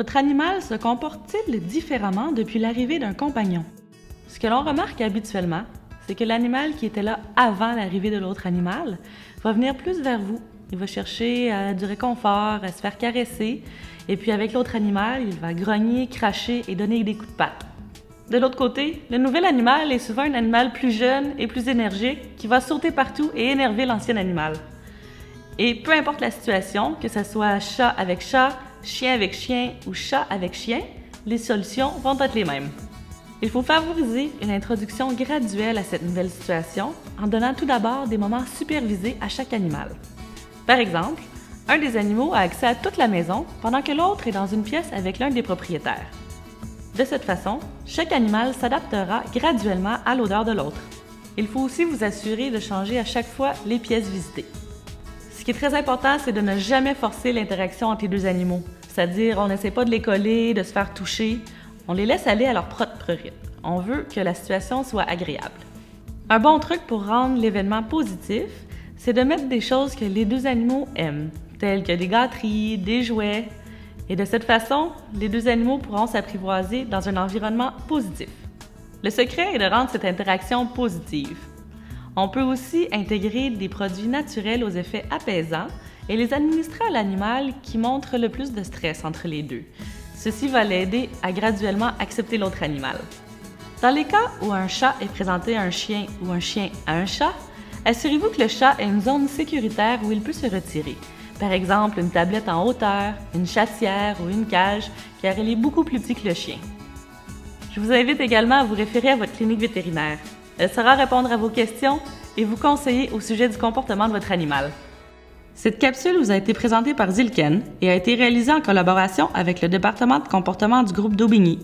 Votre animal se comporte-t-il différemment depuis l'arrivée d'un compagnon? Ce que l'on remarque habituellement, c'est que l'animal qui était là avant l'arrivée de l'autre animal va venir plus vers vous. Il va chercher du réconfort, à se faire caresser, et puis avec l'autre animal, il va grogner, cracher et donner des coups de patte. De l'autre côté, le nouvel animal est souvent un animal plus jeune et plus énergique qui va sauter partout et énerver l'ancien animal. Et peu importe la situation, que ce soit chat avec chat, chien avec chien ou chat avec chien, les solutions vont être les mêmes. Il faut favoriser une introduction graduelle à cette nouvelle situation en donnant tout d'abord des moments supervisés à chaque animal. Par exemple, un des animaux a accès à toute la maison pendant que l'autre est dans une pièce avec l'un des propriétaires. De cette façon, chaque animal s'adaptera graduellement à l'odeur de l'autre. Il faut aussi vous assurer de changer à chaque fois les pièces visitées. Ce qui est très important, c'est de ne jamais forcer l'interaction entre les deux animaux. C'est-à-dire, on n'essaie pas de les coller, de se faire toucher. On les laisse aller à leur propre rythme. On veut que la situation soit agréable. Un bon truc pour rendre l'événement positif, c'est de mettre des choses que les deux animaux aiment, telles que des gâteries, des jouets. Et de cette façon, les deux animaux pourront s'apprivoiser dans un environnement positif. Le secret est de rendre cette interaction positive. On peut aussi intégrer des produits naturels aux effets apaisants et les administrer à l'animal qui montre le plus de stress entre les deux. Ceci va l'aider à graduellement accepter l'autre animal. Dans les cas où un chat est présenté à un chien ou un chien à un chat, assurez-vous que le chat ait une zone sécuritaire où il peut se retirer. Par exemple, une tablette en hauteur, une chatière ou une cage, car elle est beaucoup plus petite que le chien. Je vous invite également à vous référer à votre clinique vétérinaire. Elle saura répondre à vos questions et vous conseiller au sujet du comportement de votre animal. Cette capsule vous a été présentée par Zilken et a été réalisée en collaboration avec le département de comportement du groupe d'Aubigny.